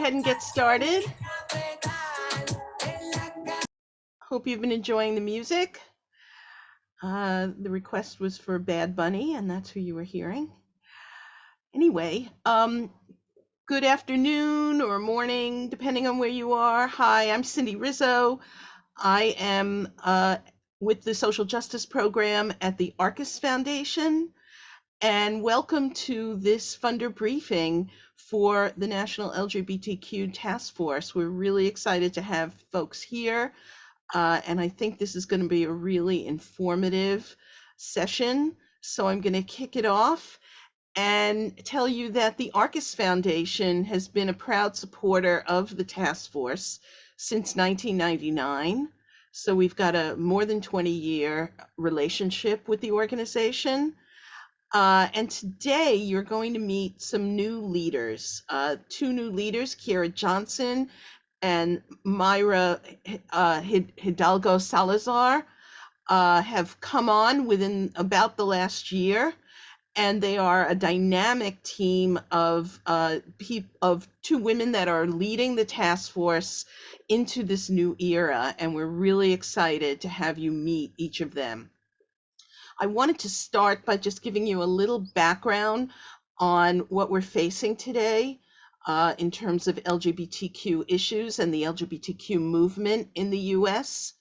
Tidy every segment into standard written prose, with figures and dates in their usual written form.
ahead and get started. Hope you've been enjoying the music. The request was for Bad Bunny, and that's who you were hearing. Anyway, good afternoon or morning, depending on where you are. Hi, I'm Cindy Rizzo. I am with the Social Justice Program at the Arcus Foundation, and welcome to this funder briefing for the National LGBTQ Task Force. We're really excited to have folks here, and I think this is going to be a really informative session. So I'm going to kick it off and tell you that the Arcus Foundation has been a proud supporter of the task force since 1999. So we've got a more than 20-year relationship with the organization. And today you're going to meet some new leaders, two new leaders, Kiera Johnson and Myra Hidalgo Salazar, have come on within about the last year. And they are a dynamic team of two women that are leading the task force into this new era. And we're really excited to have you meet each of them. I wanted to start by just giving you a little background on what we're facing today in terms of LGBTQ issues and the LGBTQ movement in the US.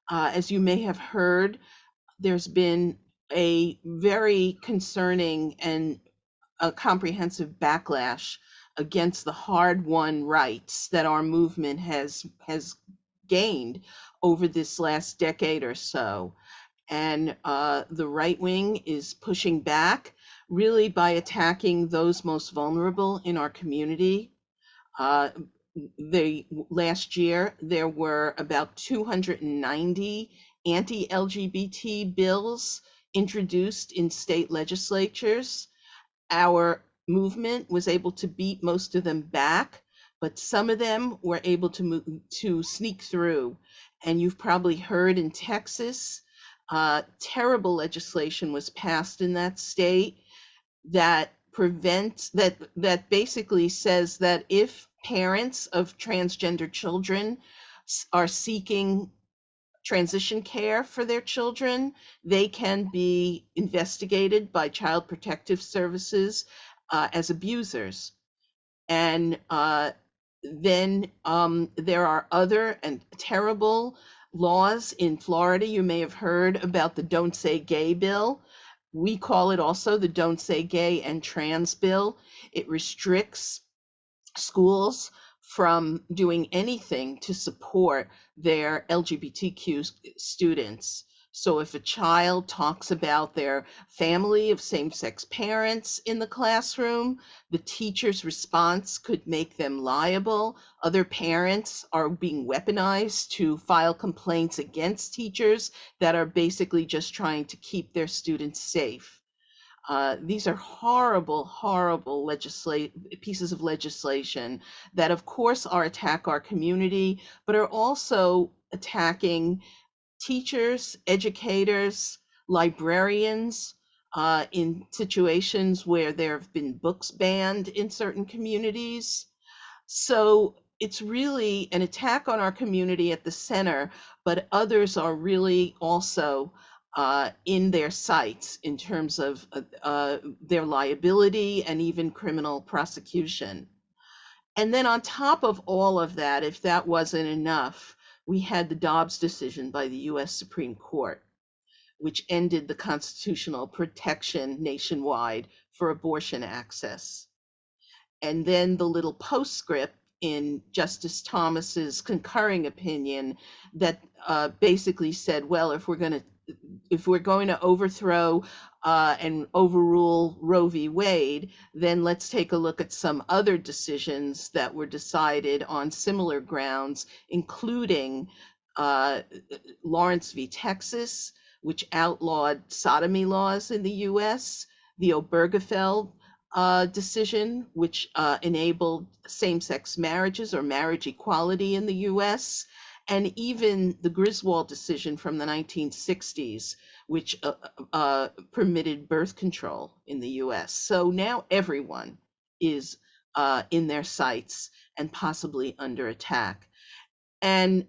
As you may have heard, there's been a very concerning and a comprehensive backlash against the hard-won rights that our movement has gained over this last decade or so. And the right wing is pushing back really by attacking those most vulnerable in our community. Last year, there were about 290 anti-LGBT bills introduced in state legislatures. Our movement was able to beat most of them back, but some of them were able to sneak through. And you've probably heard in Texas, terrible legislation was passed in that state that that basically says that if parents of transgender children are seeking transition care for their children, they can be investigated by Child Protective Services as abusers. And then there are other and terrible laws in Florida. You may have heard about the Don't Say Gay bill. We call it also the Don't Say Gay and Trans bill. It restricts schools from doing anything to support their LGBTQ students. So if a child talks about their family of same-sex parents in the classroom, the teacher's response could make them liable. Other parents are being weaponized to file complaints against teachers that are basically just trying to keep their students safe. These are horrible, horrible pieces of legislation that, of course, attack our community, but are also attacking teachers, educators, librarians, in situations where there have been books banned in certain communities. So it's really an attack on our community at the center, but others are really also in their sights in terms of their liability and even criminal prosecution. And then on top of all of that, if that wasn't enough, we had the Dobbs decision by the US Supreme Court, which ended the constitutional protection nationwide for abortion access. And then the little postscript in Justice Thomas's concurring opinion that basically said, well, if we're going to overthrow and overrule Roe v. Wade, then let's take a look at some other decisions that were decided on similar grounds, including Lawrence v. Texas, which outlawed sodomy laws in the US, the Obergefell decision, which enabled same-sex marriages or marriage equality in the US, and even the Griswold decision from the 1960s, which permitted birth control in the US. So now everyone is in their sights and possibly under attack. And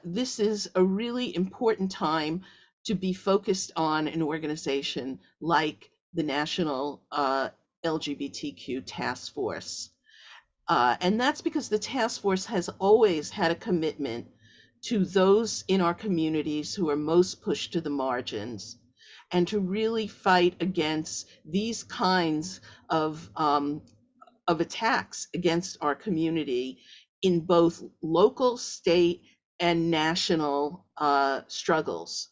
this is a really important time to be focused on an organization like the National LGBTQ Task Force. And that's because the task force has always had a commitment to those in our communities who are most pushed to the margins, and to really fight against these kinds of attacks against our community in both local, state, and national struggles.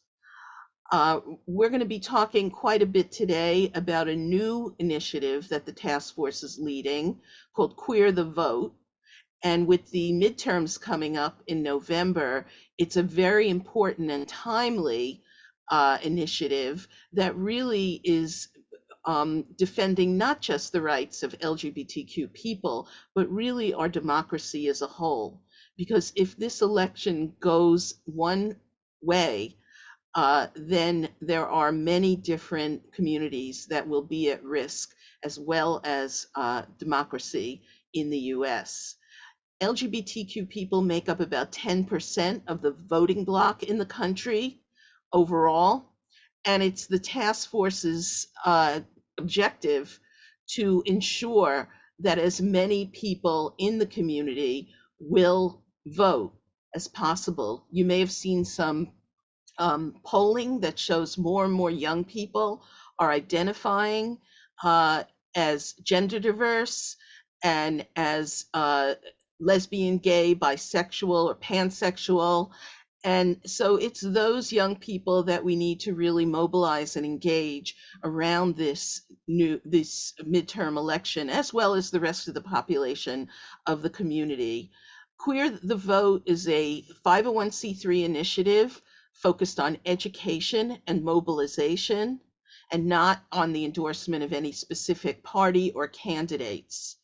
We're going to be talking quite a bit today about a new initiative that the task force is leading called Queer the Vote. And with the midterms coming up in November, it's a very important and timely initiative that really is defending not just the rights of LGBTQ people, but really our democracy as a whole. Because if this election goes one way, then there are many different communities that will be at risk, as well as democracy in the US. LGBTQ people make up about 10% of the voting bloc in the country overall. And it's the task force's objective to ensure that as many people in the community will vote as possible. You may have seen some polling that shows more and more young people are identifying as gender diverse and as lesbian, gay, bisexual, or pansexual. And so it's those young people that we need to really mobilize and engage around this midterm election, as well as the rest of the population of the community. Queer the Vote is a 501c3 initiative focused on education and mobilization, and not on the endorsement of any specific party or candidates.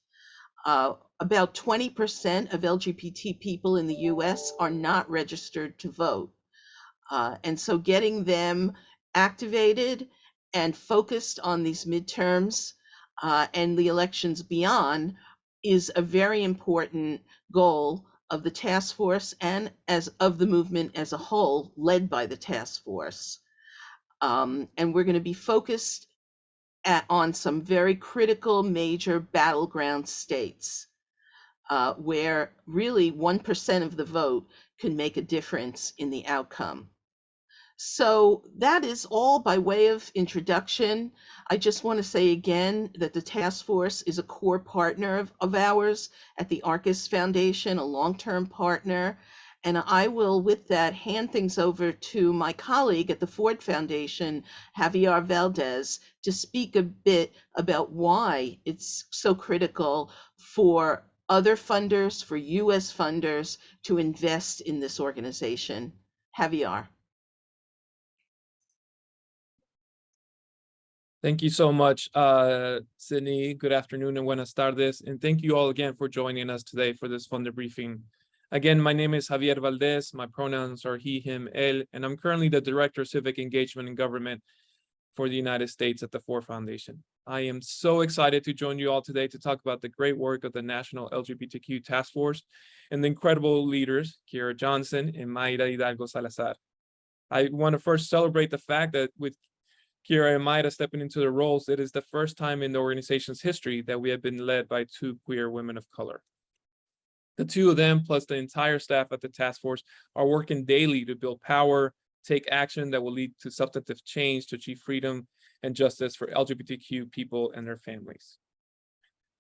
About 20% of LGBT people in the US are not registered to vote. And so getting them activated and focused on these midterms and the elections beyond is a very important goal of the task force and as of the movement as a whole, led by the task force. And we're going to be focused on some very critical major battleground states where really 1% of the vote can make a difference in the outcome. So that is all by way of introduction. I just want to say again that the task force is a core partner of ours at the Arcus Foundation, a long-term partner. And I will, with that, hand things over to my colleague at the Ford Foundation, Javier Valdez, to speak a bit about why it's so critical for other funders, for US funders, to invest in this organization. Javier. Thank you so much, Sydney. Good afternoon and buenas tardes. And thank you all again for joining us today for this funder briefing. Again, my name is Javier Valdez. My pronouns are he, him, él, and I'm currently the Director of Civic Engagement and Government for the United States at the Ford Foundation. I am so excited to join you all today to talk about the great work of the National LGBTQ Task Force and the incredible leaders, Kiera Johnson and Mayra Hidalgo Salazar. I want to first celebrate the fact that with Kiera and Mayra stepping into their roles, it is the first time in the organization's history that we have been led by two queer women of color. The two of them, plus the entire staff at the task force, are working daily to build power, take action that will lead to substantive change to achieve freedom and justice for LGBTQ people and their families.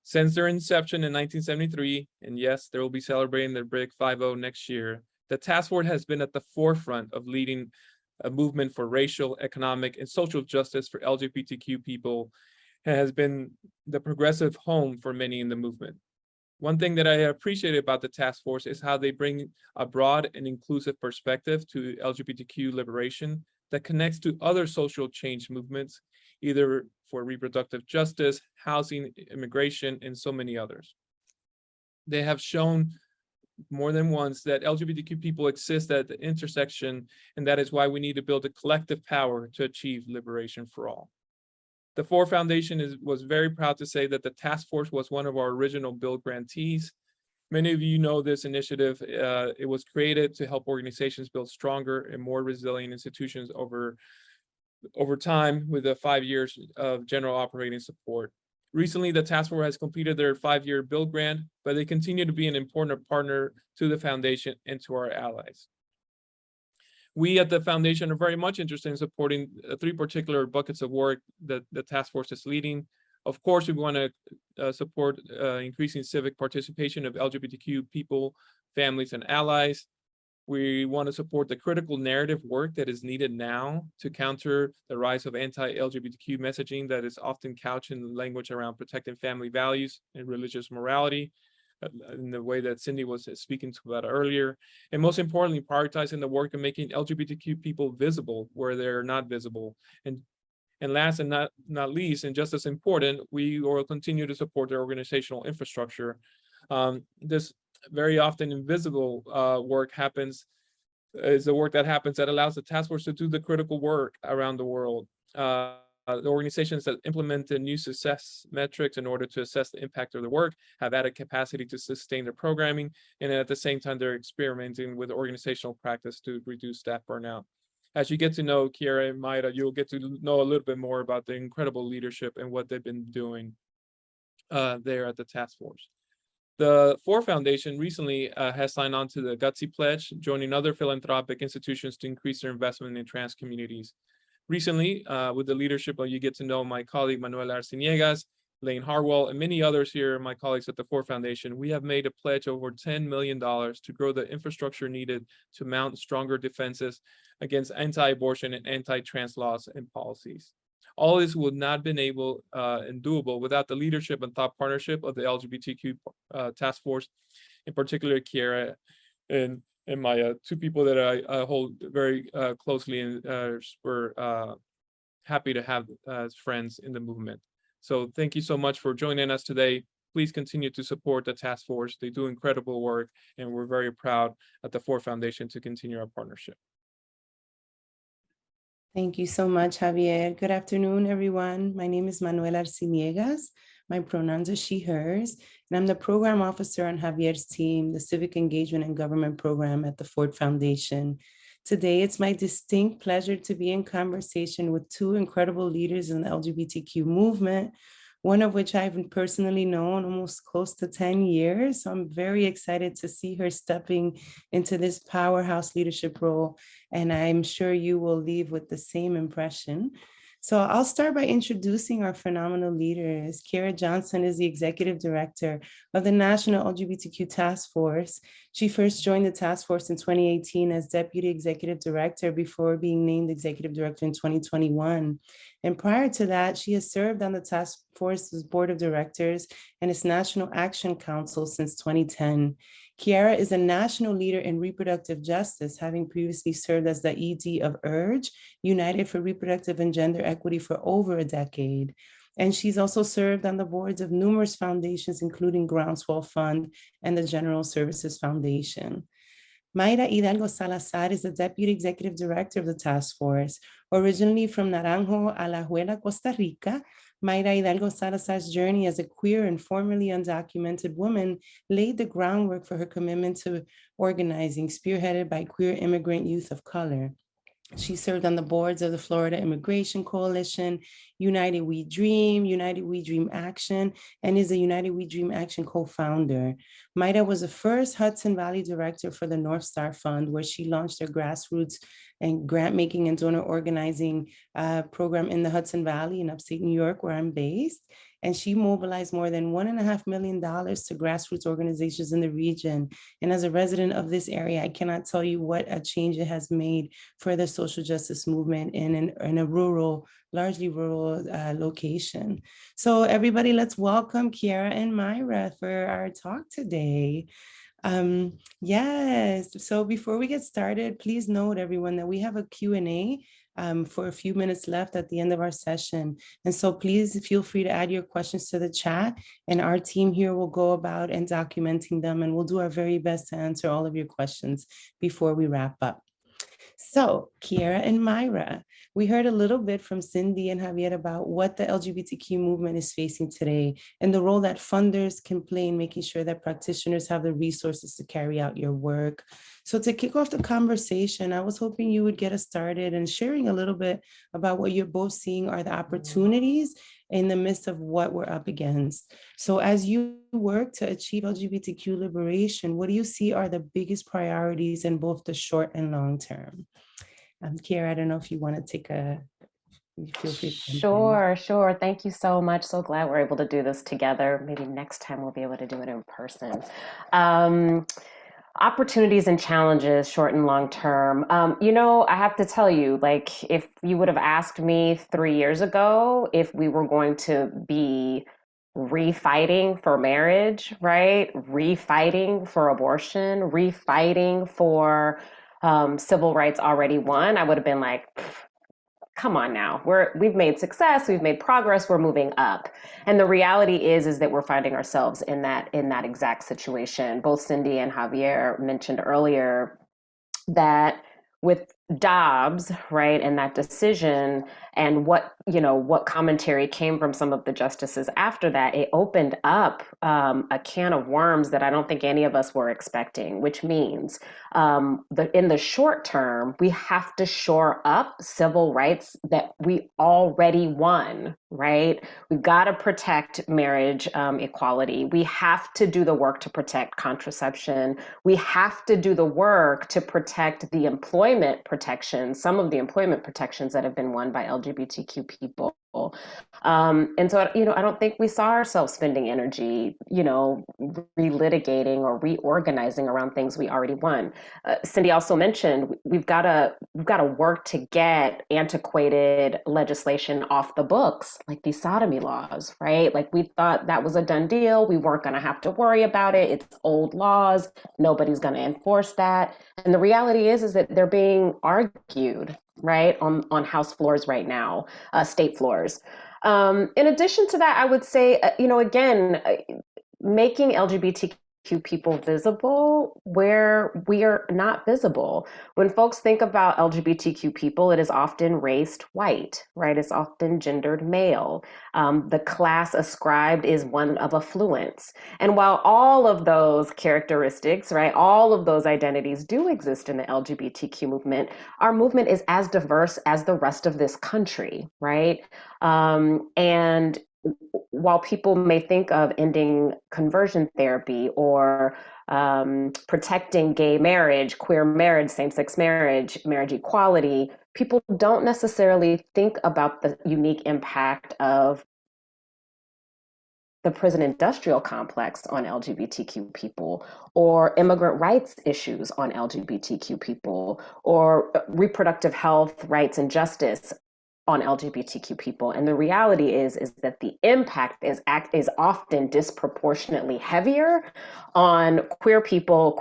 Since their inception in 1973, and yes, they will be celebrating their big 5-0 next year, the task force has been at the forefront of leading a movement for racial, economic, and social justice for LGBTQ people, and has been the progressive home for many in the movement. One thing that I appreciate about the task force is how they bring a broad and inclusive perspective to LGBTQ liberation that connects to other social change movements, either for reproductive justice, housing, immigration, and so many others. They have shown more than once that LGBTQ people exist at the intersection, and that is why we need to build a collective power to achieve liberation for all. The Ford Foundation was very proud to say that the task force was one of our original bill grantees. Many of you know this initiative. It was created to help organizations build stronger and more resilient institutions over time with the 5 years of general operating support. Recently, the task force has completed their 5-year bill grant, but they continue to be an important partner to the foundation and to our allies. We at the foundation are very much interested in supporting 3 particular buckets of work that the task force is leading. Of course, we want to support increasing civic participation of LGBTQ people, families, and allies. We want to support the critical narrative work that is needed now to counter the rise of anti-LGBTQ messaging that is often couched in language around protecting family values and religious morality, in the way that Cindy was speaking to that earlier. And most importantly, prioritizing the work of making LGBTQ people visible where they're not visible. And last and not least, and just as important, we will continue to support their organizational infrastructure. This very often invisible work is the work that happens that allows the task force to do the critical work around the world. The organizations that implement the new success metrics in order to assess the impact of the work have added capacity to sustain their programming, and at the same time, they're experimenting with organizational practice to reduce staff burnout. As you get to know Kiara and Mayra, you'll get to know a little bit more about the incredible leadership and what they've been doing there at the task force. The Ford Foundation recently has signed on to the Gutsy Pledge, joining other philanthropic institutions to increase their investment in trans communities. Recently, with the leadership of, you get to know my colleague Manuela Arciniegas, Lane Harwell, and many others here, my colleagues at the Ford Foundation, we have made a pledge over $10 million to grow the infrastructure needed to mount stronger defenses against anti-abortion and anti-trans laws and policies. All this would not have been able and doable without the leadership and thought partnership of the LGBTQ task force, in particular Kiara and Maya, 2 people that I hold very closely and we're happy to have as friends in the movement. So thank you so much for joining us today. Please continue to support the task force. They do incredible work, and we're very proud at the Ford Foundation to continue our partnership. Thank you so much, Javier. Good afternoon, everyone. My name is Manuela Arciniegas. My pronouns are she, hers, and I'm the program officer on Javier's team, the Civic Engagement and Government Program at the Ford Foundation. Today, it's my distinct pleasure to be in conversation with 2 incredible leaders in the LGBTQ movement, one of which I've personally known almost close to 10 years. So I'm very excited to see her stepping into this powerhouse leadership role, and I'm sure you will leave with the same impression. So I'll start by introducing our phenomenal leaders. Kiara Johnson is the Executive Director of the National LGBTQ Task Force. She first joined the task force in 2018 as Deputy Executive Director before being named Executive Director in 2021. And prior to that, she has served on the task force's Board of Directors and its National Action Council since 2010. Kiara is a national leader in reproductive justice, having previously served as the ED of URGE, United for Reproductive and Gender Equity, for over a decade. And she's also served on the boards of numerous foundations, including Groundswell Fund and the General Services Foundation. Mayra Hidalgo Salazar is the Deputy Executive Director of the task force. Originally from Naranjo, Alajuela, Costa Rica, Mayra Hidalgo Salazar's journey as a queer and formerly undocumented woman laid the groundwork for her commitment to organizing, spearheaded by queer immigrant youth of color. She served on the boards of the Florida Immigration Coalition, United We Dream Action, and is a United We Dream Action co-founder. Mayra was the first Hudson Valley director for the North Star Fund, where she launched their grassroots and grant-making and donor organizing program in the Hudson Valley in upstate New York, where I'm based. And she mobilized more than $1.5 million to grassroots organizations in the region. And as a resident of this area, I cannot tell you what a change it has made for the social justice movement in a rural, largely rural location. So everybody, let's welcome Kiara and Mayra for our talk today. Yes, so before we get started, please note everyone that we have a Q&A for a few minutes left at the end of our session. And so please feel free to add your questions to the chat, and our team here will go about and documenting them, and we'll do our very best to answer all of your questions before we wrap up. So, Kiera and Myra, we heard a little bit from Cindy and Javier about what the LGBTQ movement is facing today and the role that funders can play in making sure that practitioners have the resources to carry out your work. So to kick off the conversation, I was hoping you would get us started and sharing a little bit about what you're both seeing are the opportunities in the midst of what we're up against. So as you work to achieve LGBTQ liberation, what do you see are the biggest priorities in both the short and long term? Kiera, I don't know if you want to take feel free to jump in. Sure. Thank you so much. So glad we're able to do this together. Maybe next time we'll be able to do it in person. Opportunities and challenges, short and long term. I have to tell you, like, if you would have asked me 3 years ago if we were going to be refighting for marriage, right? Refighting for abortion, refighting for civil rights already won, I would have been like, come on now, we've made success, we've made progress, we're moving up. And the reality is that we're finding ourselves in that exact situation. Both Cindy and Javier mentioned earlier that with Dobbs, right, and that decision and what commentary came from some of the justices after that, it opened up a can of worms that I don't think any of us were expecting, which means in the short term, we have to shore up civil rights that we already won, right? We've got to protect marriage equality. We have to do the work to protect contraception. We have to do the work to protect the employment protections, some of the employment protections that have been won by LGBTQ people. And so, I don't think we saw ourselves spending energy, relitigating or reorganizing around things we already won. Cindy also mentioned we've got to work to get antiquated legislation off the books, like these sodomy laws, right? Like we thought that was a done deal. We weren't going to have to worry about it. It's old laws. Nobody's going to enforce that. And the reality is that they're being argued, right, on House floors right now, state floors. In addition to that, I would say, again, making LGBTQ people visible where we are not visible. When folks think about LGBTQ people, it is often raced white, right? It's often gendered male. The class ascribed is one of affluence. And while all of those characteristics, right, all of those identities do exist in the LGBTQ movement, our movement is as diverse as the rest of this country, right? And while people may think of ending conversion therapy or protecting gay marriage, queer marriage, same-sex marriage, marriage equality, people don't necessarily think about the unique impact of the prison industrial complex on LGBTQ people, or immigrant rights issues on LGBTQ people, or reproductive health, rights, and justice on LGBTQ people. And the reality is that the impact is often disproportionately heavier on queer people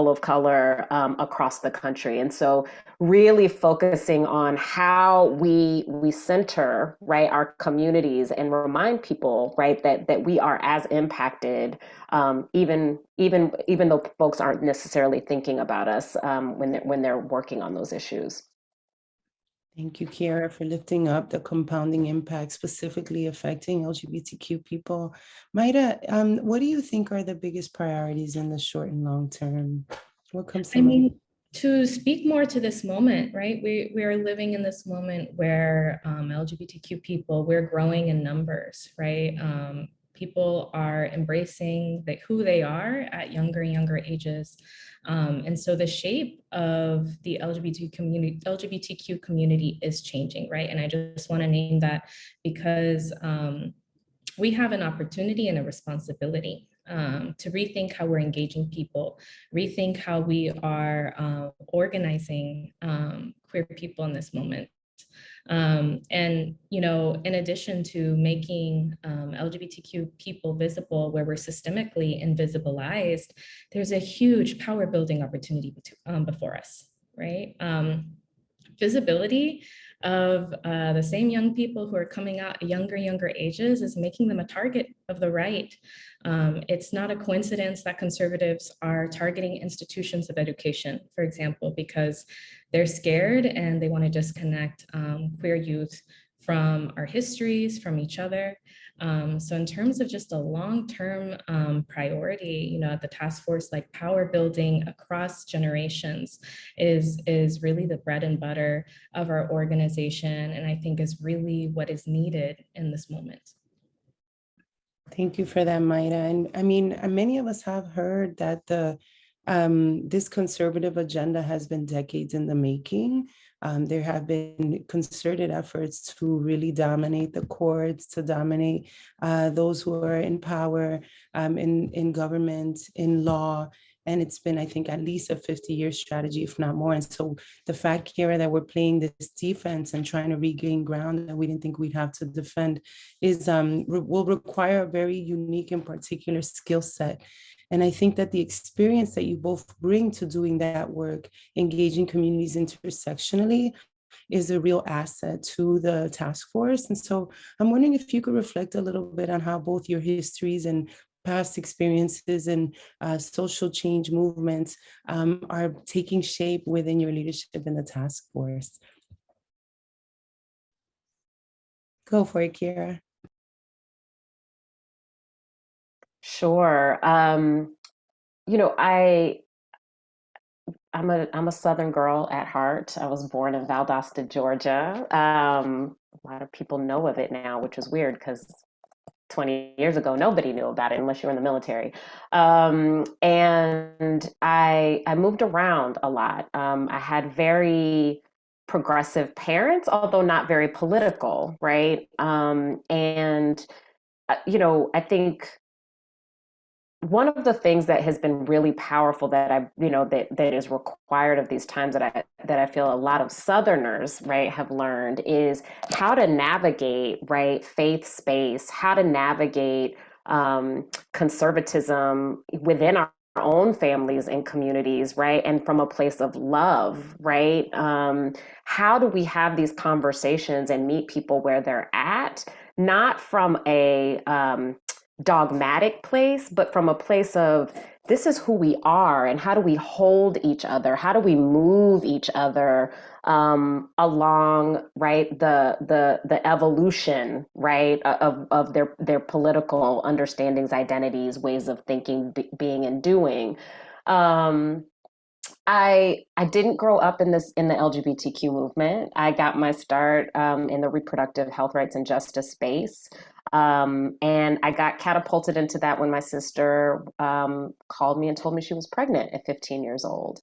of color across the country. And so really focusing on how we center, right, our communities and remind people, right, that we are as impacted, even though folks aren't necessarily thinking about us when they're working on those issues. Thank you, Kiera, for lifting up the compounding impact specifically affecting LGBTQ people. Maida, what do you think are the biggest priorities in the short and long term? What comes to to speak more to this moment, right? We are living in this moment where LGBTQ people, we're growing in numbers, right? People are embracing who they are at younger and younger ages. And so the shape of the LGBTQ community is changing, right? And I just want to name that because we have an opportunity and a responsibility to rethink how we're engaging people, rethink how we are organizing queer people in this moment. And, in addition to making LGBTQ people visible where we're systemically invisibilized, there's a huge power building opportunity before us, right? Visibility of the same young people who are coming out at younger ages is making them a target of the right. It's not a coincidence that conservatives are targeting institutions of education, for example, because they're scared and they want to disconnect queer youth from our histories, from each other. So in terms of just a long-term priority, you know, at the task force, like power building across generations is really the bread and butter of our organization, and I think is really what is needed in this moment. Thank you for that, Maida. And I mean, many of us have heard that this conservative agenda has been decades in the making. There have been concerted efforts to really dominate the courts, to dominate those who are in power, in government, in law. And it's been, I think, at least a 50-year strategy, if not more. And so the fact, Kiera, that we're playing this defense and trying to regain ground that we didn't think we'd have to defend is will require a very unique and particular skill set. And I think that the experience that you both bring to doing that work, engaging communities intersectionally, is a real asset to the task force. And so I'm wondering if you could reflect a little bit on how both your histories and past experiences and social change movements are taking shape within your leadership in the task force. Go for it, Kiera. Sure. You know, I'm a Southern girl at heart. I was born in Valdosta, Georgia. A lot of people know of it now, which is weird because 20 years ago, nobody knew about it unless you were in the military. And I moved around a lot. I had very progressive parents, although not very political, right? And, you know, I think one of the things that has been really powerful that that is required of these times that I feel a lot of Southerners, right, have learned is how to navigate, right, faith space, how to navigate conservatism within our own families and communities, right, and from a place of love, right? How do we have these conversations and meet people where they're at, not from a dogmatic place, but from a place of this is who we are and how do we hold each other? How do we move each other along, right, the evolution, right, of their political understandings, identities, ways of thinking, being, and doing. I didn't grow up in the LGBTQ movement. I got my start in the reproductive health rights and justice space. And I got catapulted into that when my sister called me and told me she was pregnant at 15 years old.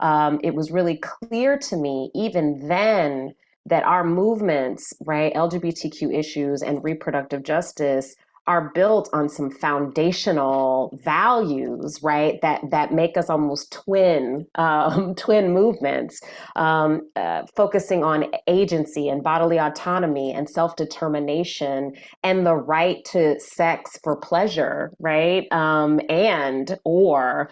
It was really clear to me even then that our movements, right, LGBTQ issues and reproductive justice are built on some foundational values, right, that make us almost twin movements, focusing on agency and bodily autonomy and self-determination and the right to sex for pleasure, right, and or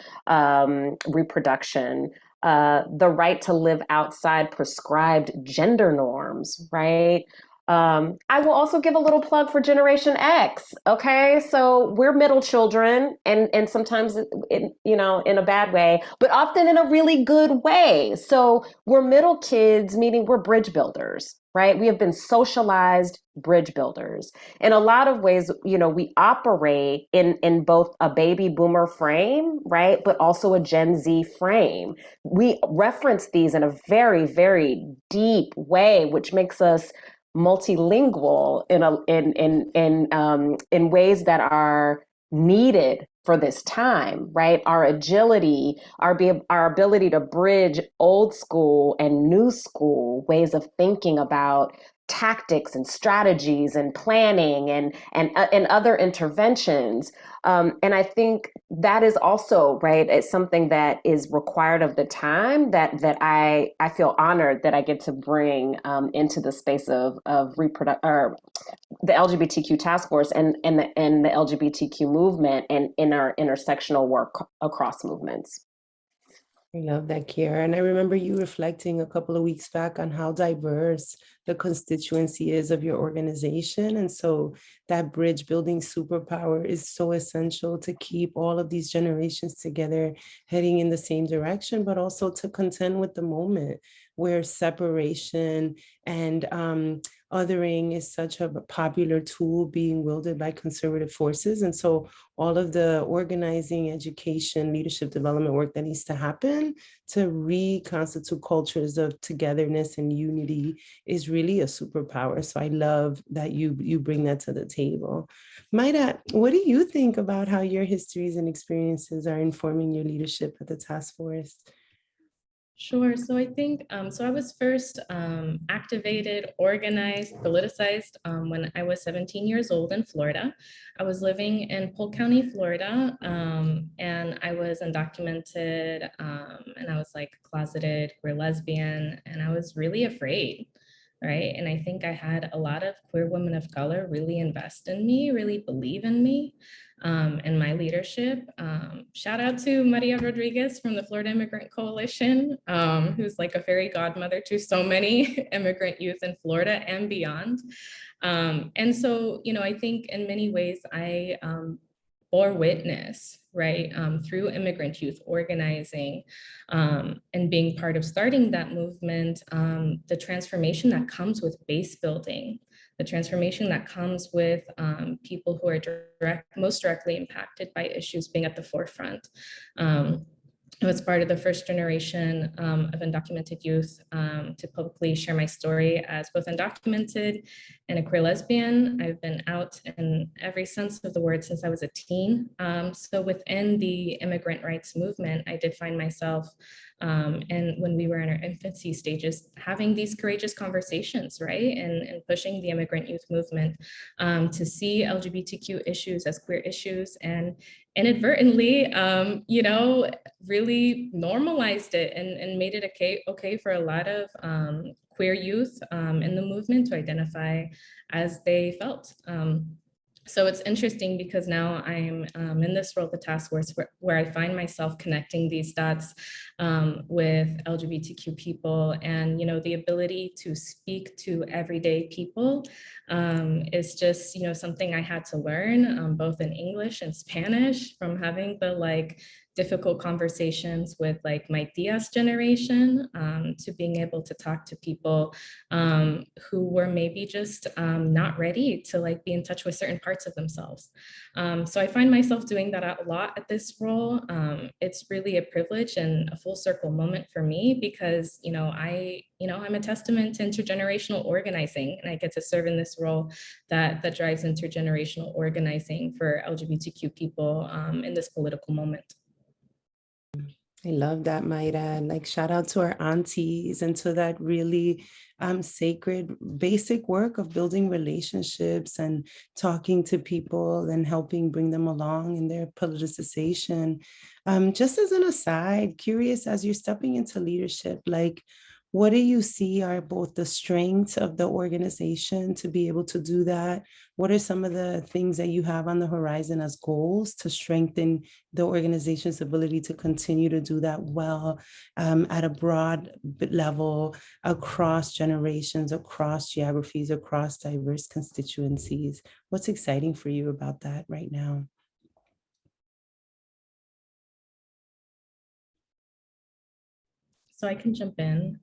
reproduction. The right to live outside prescribed gender norms, right? I will also give a little plug for Generation X. Okay, so we're middle children, and sometimes in a bad way, but often in a really good way. So we're middle kids, meaning we're bridge builders, right? We have been socialized bridge builders. In a lot of ways, we operate in both a baby boomer frame, right, but also a Gen Z frame. We reference these in a very, very deep way, which makes us multilingual in ways that are needed for this time, right? Our agility, our ability to bridge old school and new school ways of thinking about tactics and strategies and planning and other interventions. And I think that is also, right, it's something that is required of the time that I feel honored that I get to bring into the space of the LGBTQ task force and the LGBTQ movement and in our intersectional work across movements. I love that, Kiera. And I remember you reflecting a couple of weeks back on how diverse the constituency is of your organization. And so that bridge building superpower is so essential to keep all of these generations together, heading in the same direction, but also to contend with the moment, where separation and othering is such a popular tool being wielded by conservative forces. And so all of the organizing, education, leadership development work that needs to happen to reconstitute cultures of togetherness and unity is really a superpower. So I love that you bring that to the table. Maida, what do you think about how your histories and experiences are informing your leadership at the task force? Sure. So I think, so I was first activated, organized, politicized when I was 17 years old in Florida. I was living in Polk County, Florida, and I was undocumented, and I was like closeted queer lesbian, and I was really afraid, right? And I think I had a lot of queer women of color really invest in me, really believe in me. And my leadership. Shout out to Maria Rodriguez from the Florida Immigrant Coalition, who's like a fairy godmother to so many immigrant youth in Florida and beyond. And so, you know, I think in many ways I bore witness, right, through immigrant youth organizing and being part of starting that movement, the transformation that comes with base building, the transformation that comes with people who are most directly impacted by issues being at the forefront. I was part of the first generation of undocumented youth to publicly share my story as both undocumented and a queer lesbian. I've been out in every sense of the word since I was a teen. So within the immigrant rights movement, I did find myself, and when we were in our infancy stages, having these courageous conversations, right? And pushing the immigrant youth movement to see LGBTQ issues as queer issues, and inadvertently, you know, really normalized it and made it okay for a lot of queer youth in the movement to identify as they felt. So it's interesting because now I'm in this role at the task force where I find myself connecting these dots with LGBTQ people, and you know, the ability to speak to everyday people is just, you know, something I had to learn both in English and Spanish from having the difficult conversations with like my tia's generation, to being able to talk to people who were maybe just not ready to like be in touch with certain parts of themselves. So I find myself doing that a lot at this role. It's really a privilege and a full circle moment for me because, you know, I'm a testament to intergenerational organizing, and I get to serve in this role that drives intergenerational organizing for LGBTQ people in this political moment. I love that, Maida. Like, shout out to our aunties and to that really sacred basic work of building relationships and talking to people and helping bring them along in their politicization. Just as an aside, curious, as you're stepping into leadership, like, what do you see are both the strengths of the organization to be able to do that? What are some of the things that you have on the horizon as goals to strengthen the organization's ability to continue to do that well at a broad level across generations, across geographies, across diverse constituencies? What's exciting for you about that right now? So I can jump in.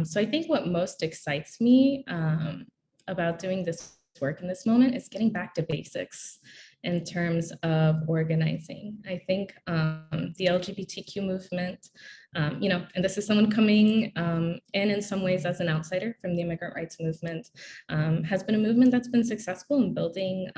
So I think what most excites me about doing this work in this moment is getting back to basics in terms of organizing. I think the LGBTQ movement, you know, and this is someone coming in some ways as an outsider from the immigrant rights movement, has been a movement that's been successful in building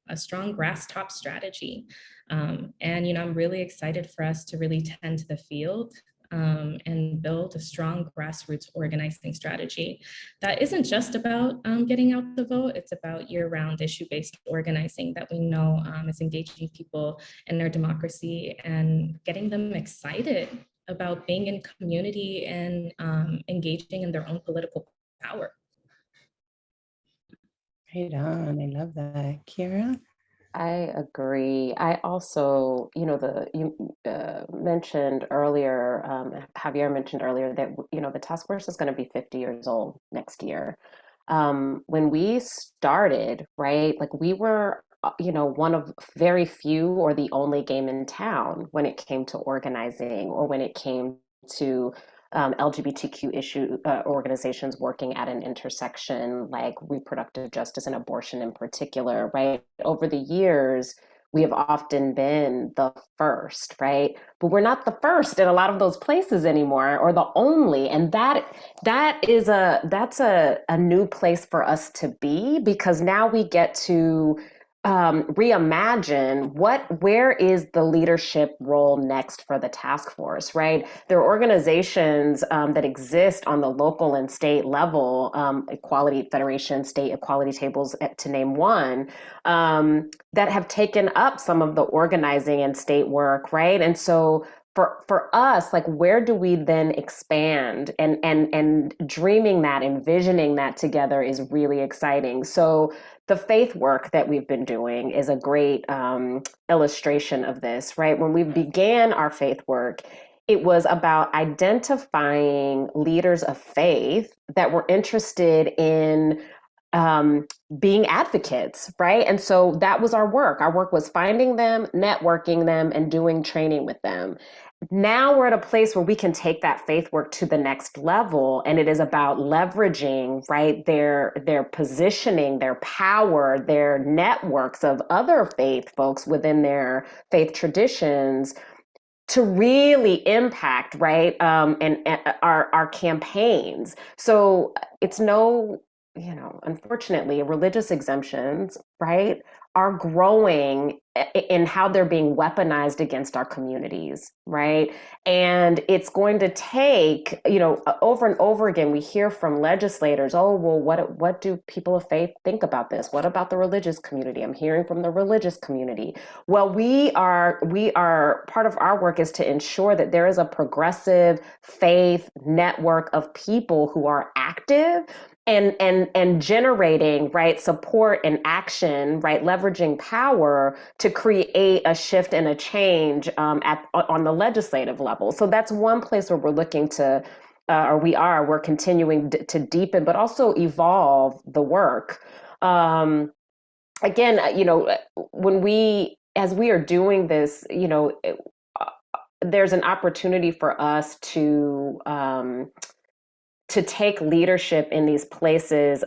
a strong grass top strategy. And, you know, I'm really excited for us to really tend to the field and build a strong grassroots organizing strategy that isn't just about getting out the vote. It's about year-round issue-based organizing that we know is engaging people in our democracy and getting them excited about being in community and engaging in their own political power. Right on, I love that. Kiera? I agree. I also, you know, you mentioned earlier, Javier mentioned earlier that, you know, the task force is going to be 50 years old next year. When we started, right, like we were, you know, one of very few or the only game in town when it came to organizing or when it came to LGBTQ organizations working at an intersection like reproductive justice and abortion in particular, right? Over the years, we have often been the first, right? But we're not the first in a lot of those places anymore, or the only. And that's a new place for us to be, because now we get to reimagine where is the leadership role next for the task force, right? There are organizations that exist on the local and state level, Equality Federation, state equality tables, to name one, that have taken up some of the organizing and state work, right? And so for us, like, where do we then expand? And dreaming that, envisioning that together is really exciting. So the faith work that we've been doing is a great illustration of this, right? When we began our faith work, it was about identifying leaders of faith that were interested in being advocates, right? And so that was our work. Our work was finding them, networking them, and doing training with them. Now we're at a place where we can take that faith work to the next level, and it is about leveraging, right, their positioning, their power, their networks of other faith folks within their faith traditions to really impact, right, and our campaigns. So it's unfortunately, religious exemptions, right, are growing in how they're being weaponized against our communities, right? And it's going to take, over and over again, we hear from legislators, oh, well, what do people of faith think about this? What about the religious community? I'm hearing from the religious community. Well, we are part of our work is to ensure that there is a progressive faith network of people who are active and generating, right, support and action, right, leveraging power to create a shift and a change on the legislative level. So that's one place where we're looking to, we're continuing to deepen, but also evolve the work. Again, as we are doing this, there's an opportunity for us to take leadership in these places,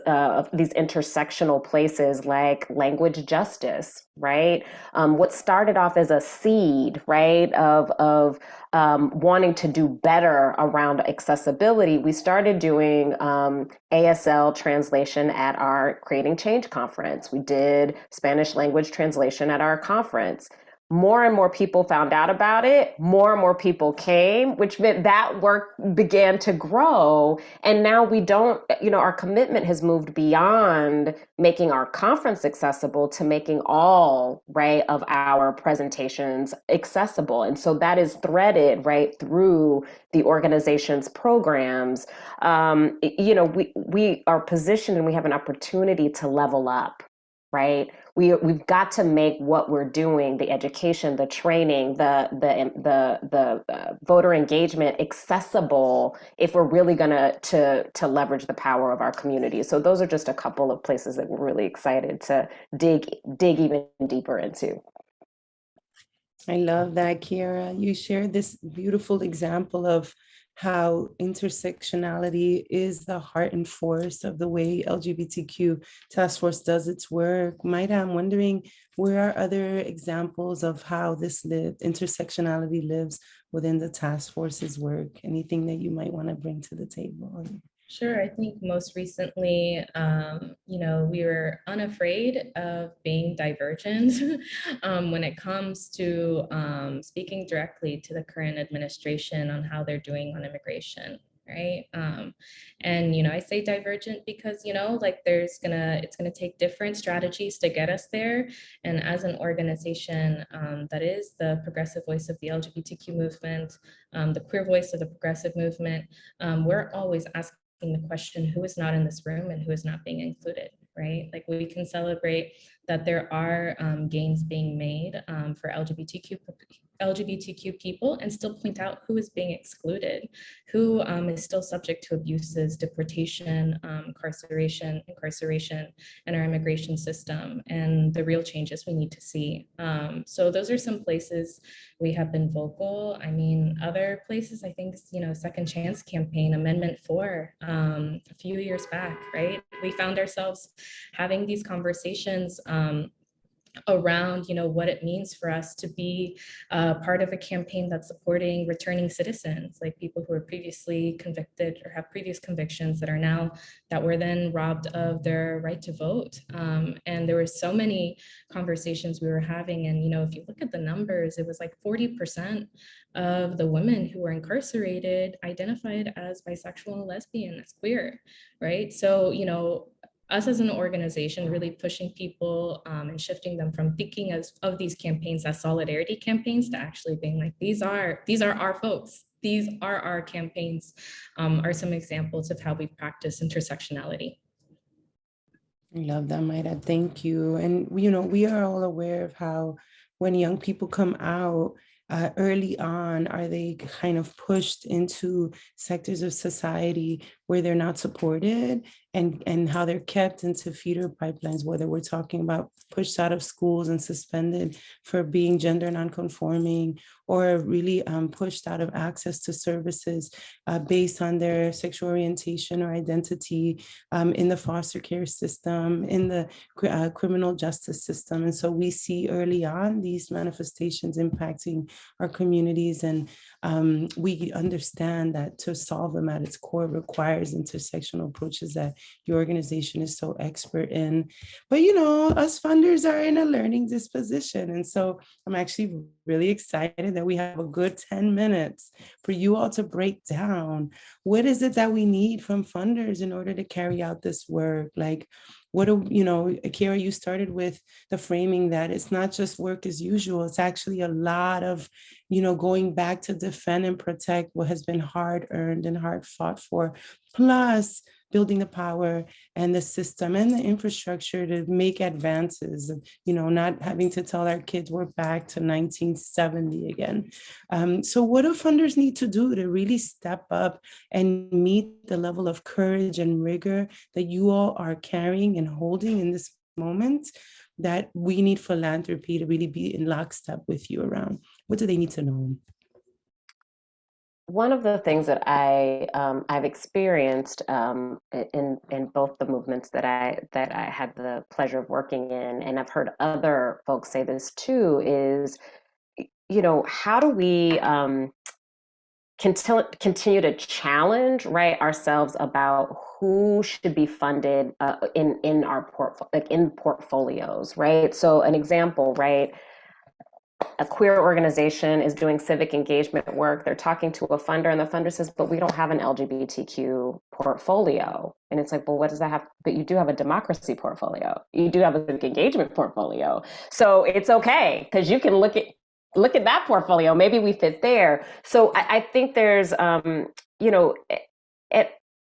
these intersectional places like language justice, right? What started off as a seed, right, of wanting to do better around accessibility, we started doing ASL translation at our Creating Change conference. We did Spanish language translation at our conference. More and more people found out about it. More and more people came, which meant that work began to grow. And now our commitment has moved beyond making our conference accessible to making all, right, of our presentations accessible. And so that is threaded right through the organization's programs. We are positioned and we have an opportunity to level up, right? We've got to make what we're doing, the education, the training, the voter engagement accessible if we're really going to leverage the power of our community. So those are just a couple of places that we're really excited to dig even deeper into. I love that, Kiara. You shared this beautiful example of how intersectionality is the heart and force of the way LGBTQ Task Force does its work. Maida, I'm wondering, where are other examples of how this intersectionality lives within the task force's work? Anything that you might want to bring to the table? Sure. I think most recently, we were unafraid of being divergent when it comes to speaking directly to the current administration on how they're doing on immigration, right? I say divergent because, it's gonna take different strategies to get us there. And as an organization that is the progressive voice of the LGBTQ movement, the queer voice of the progressive movement, we're always asking the question, who is not in this room and who is not being included, right? Like, we can celebrate that there are gains being made for LGBTQ people, and still point out who is being excluded, who is still subject to abuses, deportation, incarceration in our immigration system, and the real changes we need to see. So those are some places we have been vocal. I mean, other places, I think, Second Chance campaign, Amendment 4, a few years back, right? We found ourselves having these conversations around what it means for us to be part of a campaign that's supporting returning citizens, like people who were previously convicted or have previous convictions that were then robbed of their right to vote. And there were so many conversations we were having, and if you look at the numbers, it was like 40% of the women who were incarcerated identified as bisexual and lesbian, as queer, right? So us as an organization really pushing people and shifting them from thinking of these campaigns as solidarity campaigns to actually being like, these are our folks, these are our campaigns, are some examples of how we practice intersectionality. I love that, Mayra. Thank you. And we are all aware of how when young people come out, early on, are they kind of pushed into sectors of society where they're not supported, and how they're kept into feeder pipelines, whether we're talking about pushed out of schools and suspended for being gender nonconforming, or really pushed out of access to services based on their sexual orientation or identity in the foster care system, in the criminal justice system. And so we see early on these manifestations impacting our communities, and we understand that to solve them at its core requires intersectional approaches that your organization is so expert in. But us funders are in a learning disposition, and so I'm actually really excited that we have a good 10 minutes for you all to break down what is it that we need from funders in order to carry out this work. Like, what do Akira, you started with the framing that it's not just work as usual. It's actually a lot of, going back to defend and protect what has been hard earned and hard fought for, plus building the power and the system and the infrastructure to make advances, not having to tell our kids we're back to 1970 again. So what do funders need to do to really step up and meet the level of courage and rigor that you all are carrying and holding in this moment, that we need philanthropy to really be in lockstep with you around? What do they need to know? One of the things that I've experienced in both the movements that I had the pleasure of working in, and I've heard other folks say this too, is how do we continue to challenge, right, ourselves about who should be funded in our portfolios, right? So an example, right? A queer organization is doing civic engagement work. They're talking to a funder, and the funder says, but we don't have an LGBTQ portfolio. And it's like, well, what does that have? But you do have a democracy portfolio. You do have a civic engagement portfolio. So it's okay, because you can look at that portfolio. Maybe we fit there. So I think there's,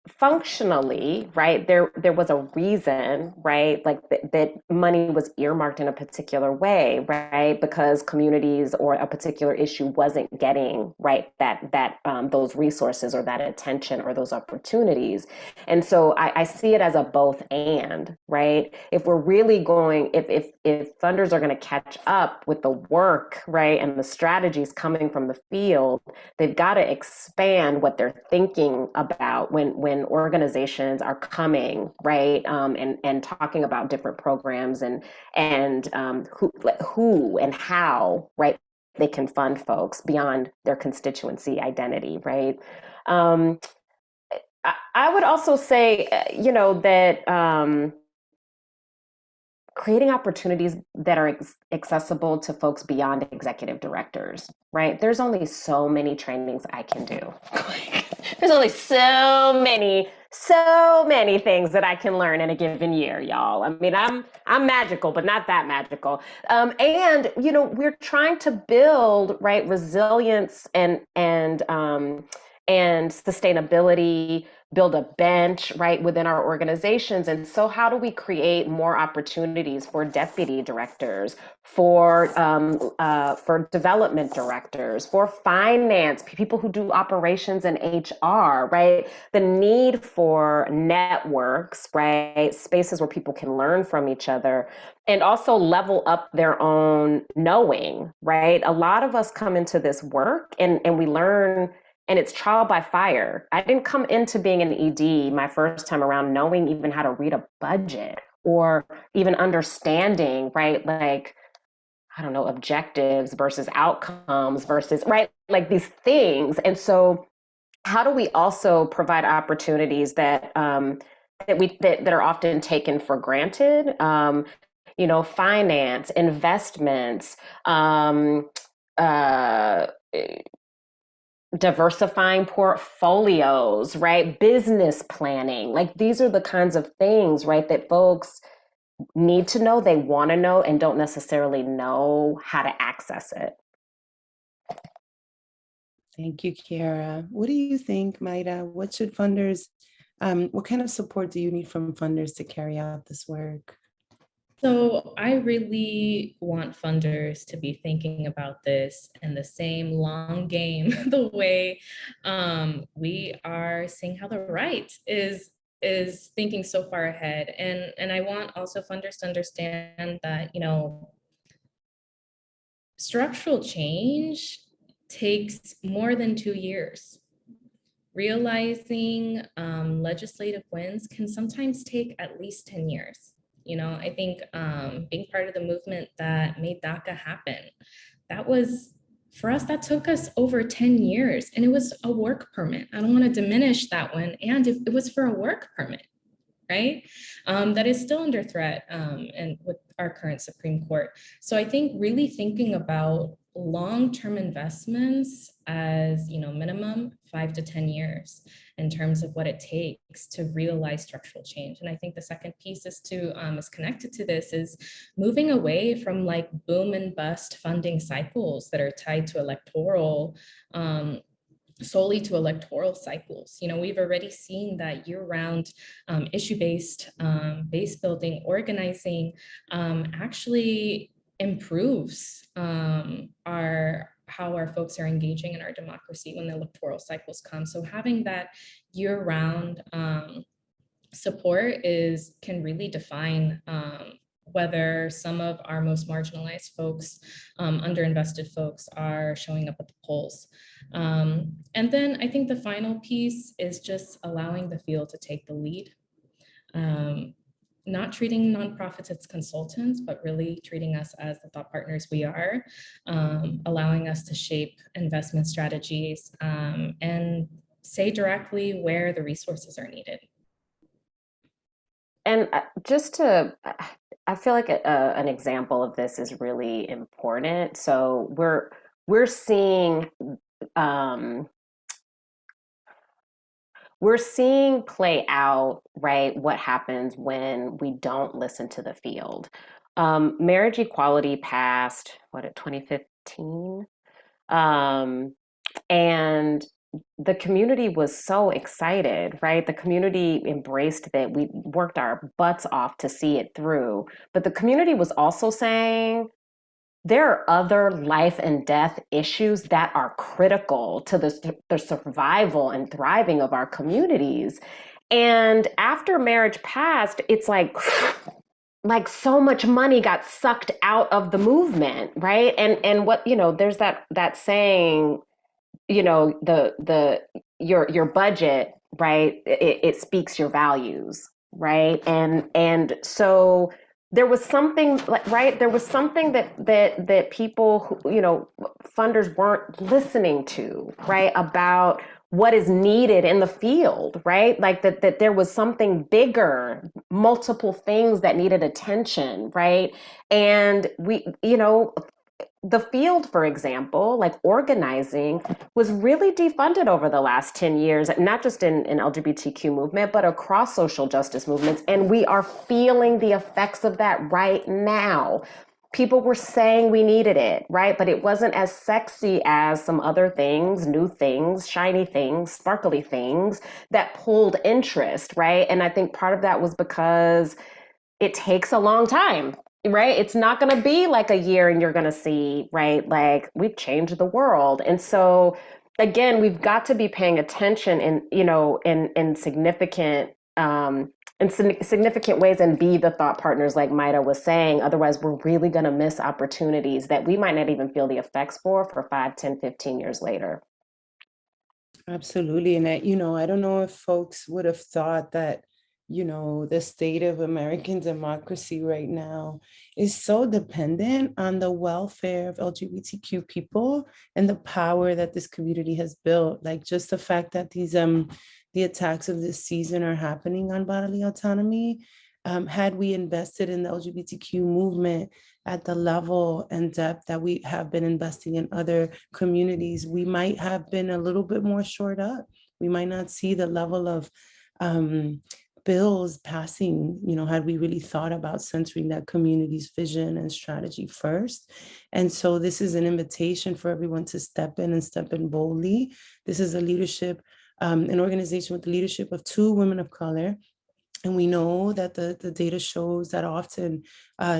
functionally, right, there was a reason, right, like that money was earmarked in a particular way, right, because communities or a particular issue wasn't getting, right, that those resources or that attention or those opportunities. And so I see it as a both and, right? If we're really going, if funders are going to catch up with the work, right, and the strategies coming from the field, they've got to expand what they're thinking about when organizations are coming, right, and talking about different programs and who and how, right, they can fund folks beyond their constituency identity, right? I would also say, that creating opportunities that are accessible to folks beyond executive directors, right? There's only so many trainings I can do. There's only so many things that I can learn in a given year, y'all. I mean, I'm magical, but not that magical. And we're trying to build, right, resilience and sustainability build a bench, right, within our organizations. And so how do we create more opportunities for deputy directors, for development directors, for finance, people who do operations and HR, right? The need for networks, right? Spaces where people can learn from each other and also level up their own knowing, right? A lot of us come into this work and we learn, and it's trial by fire. I didn't come into being an ED my first time around knowing even how to read a budget or even understanding, right? Like, I don't know, objectives versus outcomes versus, right? Like these things. And so how do we also provide opportunities that that are often taken for granted? You know, finance, investments, diversifying portfolios, right? Business planning. Like these are the kinds of things, right, that folks need to know, they want to know, and don't necessarily know how to access it. Thank you, Kiara. What do you think, Mayra? What should funders, what kind of support do you need from funders to carry out this work? So I really want funders to be thinking about this in the same long game, the way we are seeing how the right is thinking so far ahead. And I want also funders to understand that, you know, structural change takes more than 2 years. Realizing legislative wins can sometimes take at least 10 years. You know, I think being part of the movement that made DACA happen, that was, for us, that took us over 10 years, and it was a work permit. I don't want to diminish that one. And it was for a work permit, right? That is still under threat and with our current Supreme Court. So I think really thinking about long-term investments as, you know, minimum 5 to 10 years in terms of what it takes to realize structural change. And I think the second piece is connected to this, is moving away from like boom and bust funding cycles that are tied to electoral solely to electoral cycles. You know, we've already seen that year-round issue-based base building organizing actually improves how our folks are engaging in our democracy when the electoral cycles come. So having that year-round support can really define whether some of our most marginalized folks, underinvested folks, are showing up at the polls. And then I think the final piece is just allowing the field to take the lead. Not treating nonprofits as consultants, but really treating us as the thought partners we are, allowing us to shape investment strategies and say directly where the resources are needed. And I feel like an example of this is really important. So we're seeing play out, right, what happens when we don't listen to the field. Marriage equality passed, 2015? And the community was so excited, right? The community embraced that. We worked our butts off to see it through. But the community was also saying, there are other life and death issues that are critical to the survival and thriving of our communities. And after marriage passed, it's like so much money got sucked out of the movement, right? And what, you know, there's that saying, you know, your budget, right? It speaks your values, right? And so there was something, right? There was something that people who, you know, funders weren't listening to, right? About what is needed in the field, right? Like that there was something bigger, multiple things that needed attention, right? And we, you know, the field, for example, like organizing, was really defunded over the last 10 years, not just in LGBTQ movement, but across social justice movements. And we are feeling the effects of that right now. people were saying we needed it, right? But it wasn't as sexy as some other things, new things, shiny things, sparkly things that pulled interest, right? And I think part of that was because it takes a long time, right? It's not going to be like a year and you're going to see, right? Like we've changed the world. And so again, we've got to be paying attention in significant significant ways and be the thought partners like Maida was saying. Otherwise, we're really going to miss opportunities that we might not even feel the effects for 5, 10, 15 years later. Absolutely. And I don't know if folks would have thought that, the state of American democracy right now is so dependent on the welfare of LGBTQ people and the power that this community has built. Like just the fact that the attacks of this season are happening on bodily autonomy. Had we invested in the LGBTQ movement at the level and depth that we have been investing in other communities, we might have been a little bit more shored up. We might not see the level of bills passing, had we really thought about centering that community's vision and strategy first. And so this is an invitation for everyone to step in boldly. This is a leadership, an organization with the leadership of 2 women of color. And we know that the data shows that often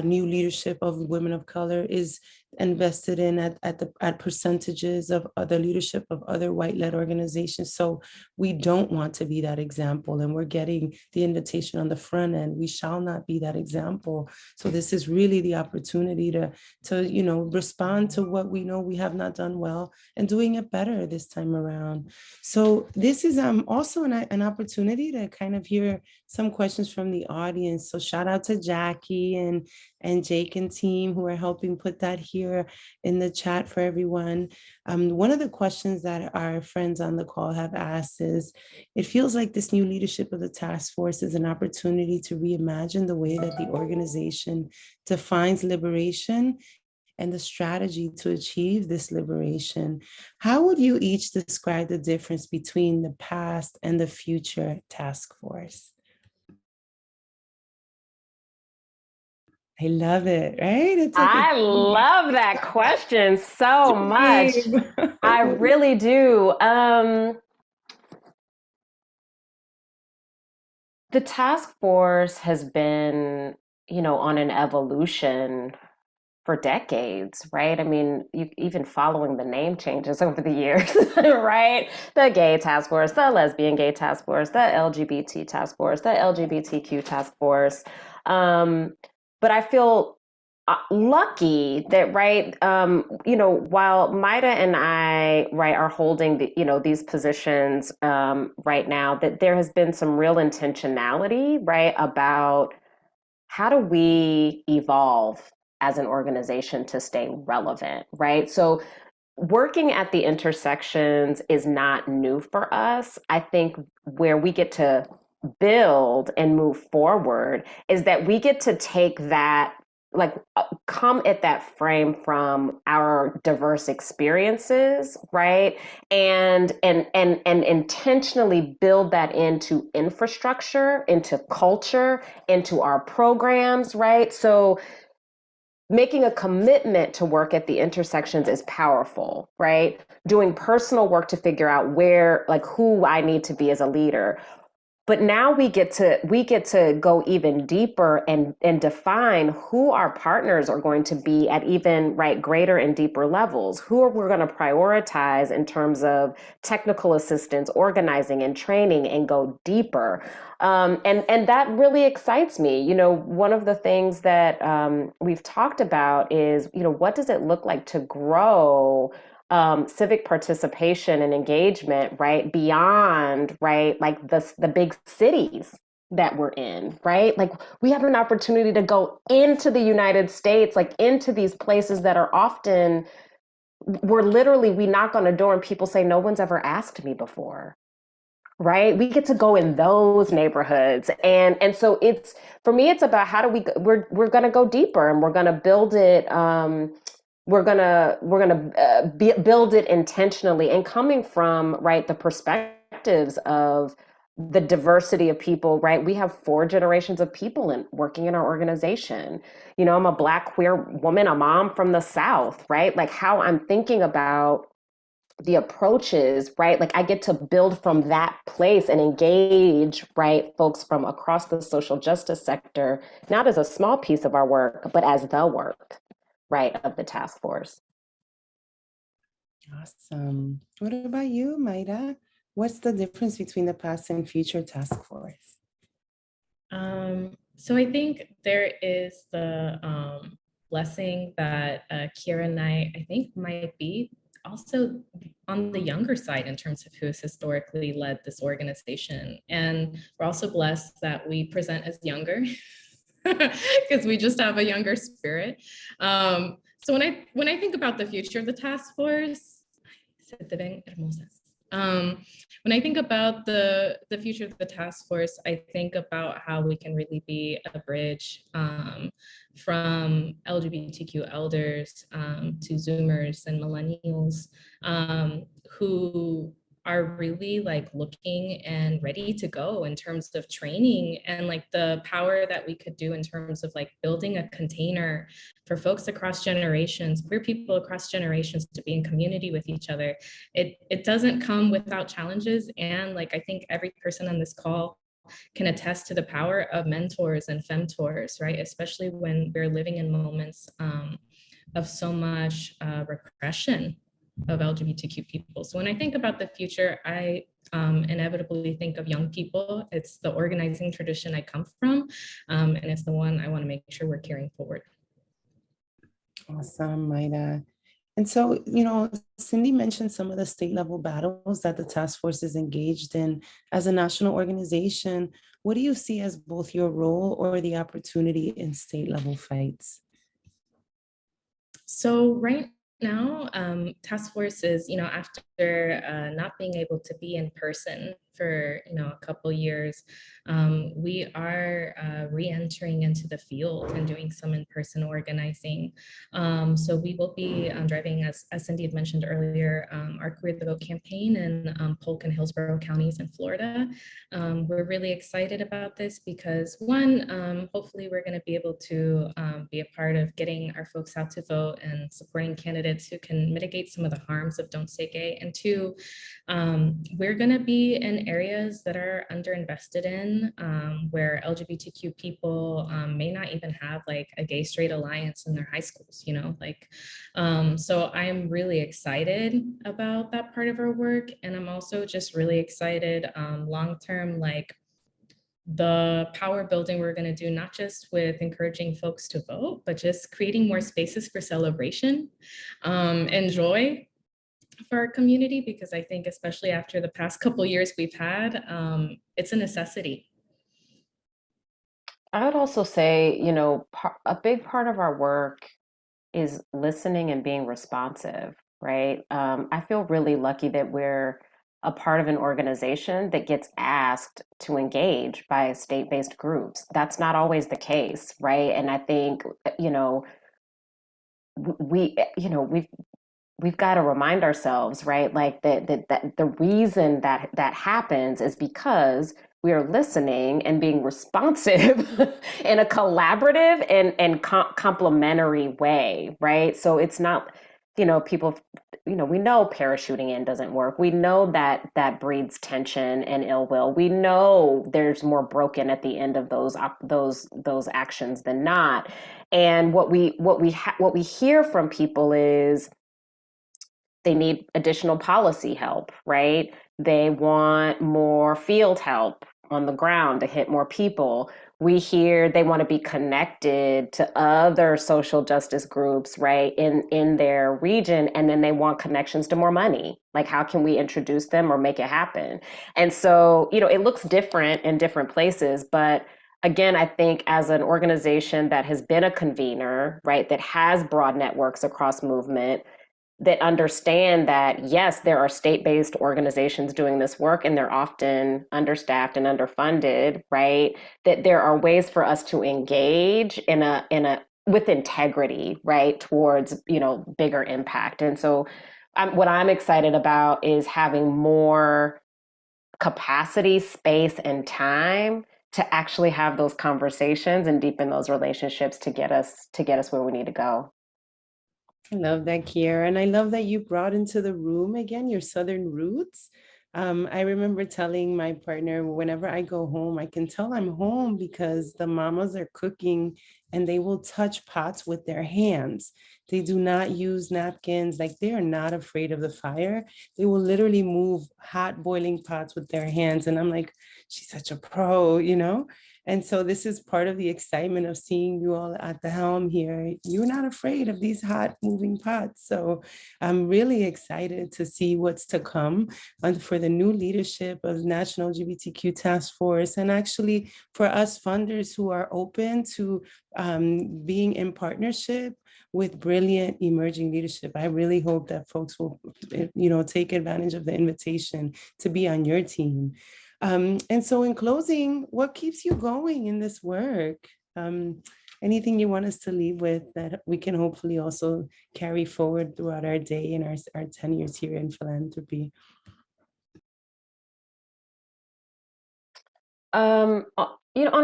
new leadership of women of color is invested in at percentages of other leadership of other white-led organizations. So we don't want to be that example, and we're getting the invitation on the front end. We shall not be that example. So this is really the opportunity to respond to what we know we have not done well and doing it better this time around. So this is also an opportunity to kind of hear some questions from the audience. So shout out to Jackie and Jake and team who are helping put that here in the chat for everyone. One of the questions that our friends on the call have asked is, it feels like this new leadership of the task force is an opportunity to reimagine the way that the organization defines liberation and the strategy to achieve this liberation. How would you each describe the difference between the past and the future task force? I love it, right? It's like I love that question so much. I really do. The task force has been, on an evolution for decades, right? I mean, even following the name changes over the years, right? The gay task force, the lesbian gay task force, the LGBT task force, the LGBTQ task force. But I feel lucky that, right, while Maida and I, right, are holding these positions right now, that there has been some real intentionality, right, about how do we evolve as an organization to stay relevant, right? So working at the intersections is not new for us. I think where we get to build and move forward is that we get to take that, come at that frame from our diverse experiences, right? And intentionally build that into infrastructure, into culture, into our programs, right? So making a commitment to work at the intersections is powerful, right? Doing personal work to figure out who I need to be as a leader. But now we get to go even deeper and define who our partners are going to be at even greater and deeper levels. Who are we going to prioritize in terms of technical assistance, organizing and training, and go deeper. And that really excites me. One of the things that we've talked about is, what does it look like to grow civic participation and engagement, right, beyond, right, the big cities that we're in, right? We have an opportunity to go into the United States, into these places that are often, we knock on a door and people say, no one's ever asked me before, right? We get to go in those neighborhoods. And so for me, it's about how do we're going to go deeper, and we're going to build it, we're gonna build it intentionally and coming from, right, the perspectives of the diversity of people, right? We have 4 generations of people working in our organization. You know, I'm a Black queer woman, a mom from the South, right? Like how I'm thinking about the approaches, right? Like I get to build from that place and engage, right, folks from across the social justice sector, not as a small piece of our work, but as the work, right, of the task force. Awesome. What about you, Mayra? What's the difference between the past and future task force? So I think there is the blessing that Kira and I think might be also on the younger side in terms of who has historically led this organization. And we're also blessed that we present as younger because we just have a younger spirit. So when I think about the future of the task force, when I think about the future of the task force, I think about how we can really be a bridge from LGBTQ elders to Zoomers and millennials who are really like looking and ready to go in terms of training and like the power that we could do in terms of like building a container for folks across generations, queer people across generations to be in community with each other. It doesn't come without challenges. And like, I think every person on this call can attest to the power of mentors and femtors, right? Especially when we're living in moments of so much repression of LGBTQ people. So when I think about the future, I inevitably think of young people. It's the organizing tradition I come from, and it's the one I want to make sure we're carrying forward. Awesome, Mayra. And so, you know, Cindy mentioned some of the state level battles that the task force is engaged in. As a national organization, what do you see as both your role or the opportunity in state level fights? So right now, task force is, you know, after not being able to be in person for, you know, a couple years, we are re-entering into the field and doing some in-person organizing. So we will be driving, as Cindy had mentioned earlier, our Queer the Vote campaign in Polk and Hillsborough counties in Florida. We're really excited about this because one, hopefully we're going to be able to be a part of getting our folks out to vote and supporting candidates who can mitigate some of the harms of Don't Say Gay. And two, we're going to be in areas that are underinvested in, where LGBTQ people may not even have like a gay straight alliance in their high schools, you know, like, so I'm really excited about that part of our work. And I'm also just really excited long-term, like the power building we're going to do, not just with encouraging folks to vote, but just creating more spaces for celebration and joy for our community, because I think especially after the past couple years we've had, it's a necessity. I would also say, you know, a big part of our work is listening and being responsive, right? I feel really lucky that we're a part of an organization that gets asked to engage by state-based groups. That's not always the case, right? And I think, you know, we've got to remind ourselves, right? Like that the reason that happens is because we are listening and being responsive in a collaborative and complementary way, right? So it's not, you know, people, you know, we know parachuting in doesn't work. We know that breeds tension and ill will. We know there's more broken at the end of those actions than not. And what we hear from people is they need additional policy help, right? They want more field help on the ground to hit more people. We hear they want to be connected to other social justice groups, right, in their region, and then they want connections to more money. Like, how can we introduce them or make it happen? And so, you know, it looks different in different places, but again, I think as an organization that has been a convener, right, that has broad networks across movement, that understand that, yes, there are state-based organizations doing this work and they're often understaffed and underfunded, right? That there are ways for us to engage with integrity, right, towards, you know, bigger impact. And so what I'm excited about is having more capacity, space, and time to actually have those conversations and deepen those relationships to get us where we need to go. I love that, Kiera. And I love that you brought into the room again your Southern roots. I remember telling my partner, whenever I go home, I can tell I'm home because the mamas are cooking and they will touch pots with their hands. They do not use napkins. Like, they are not afraid of the fire. They will literally move hot boiling pots with their hands. And I'm like, she's such a pro, you know? And so this is part of the excitement of seeing you all at the helm here. You're not afraid of these hot moving pots. So I'm really excited to see what's to come for the new leadership of National LGBTQ Task Force, and actually for us funders who are open to being in partnership with brilliant emerging leadership. I really hope that folks will, take advantage of the invitation to be on your team. And so in closing, what keeps you going in this work? Anything you want us to leave with that we can hopefully also carry forward throughout our day and our 10 years here in philanthropy? On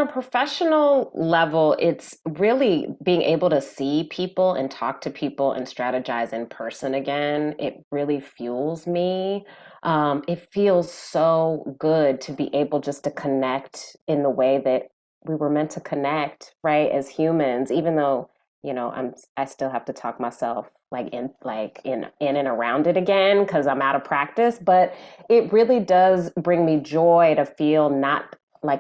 a professional level, it's really being able to see people and talk to people and strategize in person again. It really fuels me. It feels so good to be able just to connect in the way that we were meant to connect, right? As humans, even though, I still have to talk myself in and around it again because I'm out of practice, but it really does bring me joy to feel not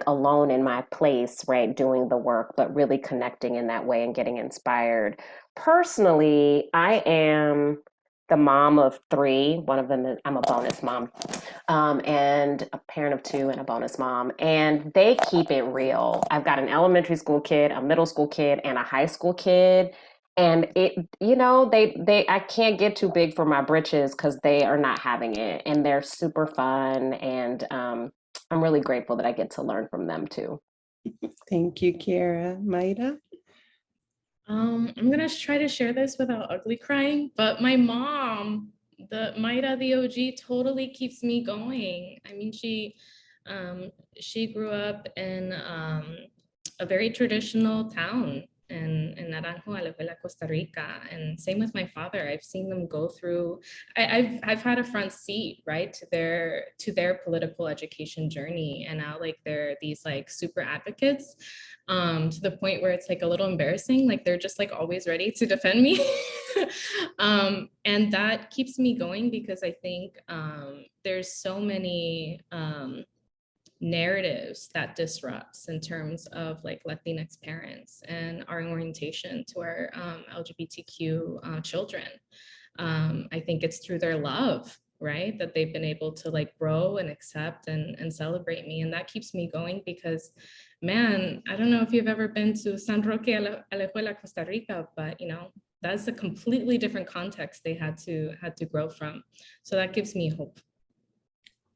alone in my place, right, doing the work, but really connecting in that way and getting inspired. Personally, I am the mom of 3. One of them is, I'm a bonus mom, and a parent of 2 and a bonus mom, and they keep it real. I've got an elementary school kid, a middle school kid, and a high school kid. And I can't get too big for my britches because they are not having it, and they're super fun, and I'm really grateful that I get to learn from them too. Thank you, Kiera. Maida? I'm gonna try to share this without ugly crying, but my mom, the Maida, the OG, totally keeps me going. I mean, she grew up in a very traditional town in Naranjo, Alajuela, Costa Rica, and same with my father. I've seen them go through. I've had a front seat, right, to their political education journey, and now they're these super advocates. To the point where it's a little embarrassing, they're just always ready to defend me. And that keeps me going because I think there's so many narratives that disrupts in terms of Latinx parents and our orientation to our LGBTQ children. I think it's through their love, right, that they've been able to grow and accept and celebrate me. And that keeps me going because, man, I don't know if you've ever been to San Roque, Alajuela, Costa Rica, but that's a completely different context they had to grow from. So that gives me hope.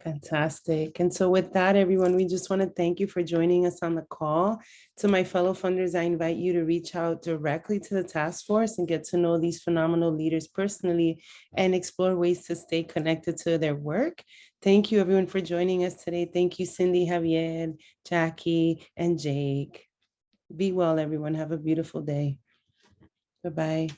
Fantastic. And so with that, everyone, we just want to thank you for joining us on the call. To my fellow funders, I invite you to reach out directly to the task force and get to know these phenomenal leaders personally and explore ways to stay connected to their work. Thank you, everyone, for joining us today. Thank you, Cindy, Javier, Jackie, and Jake. Be well, everyone. Have a beautiful day. Bye-bye.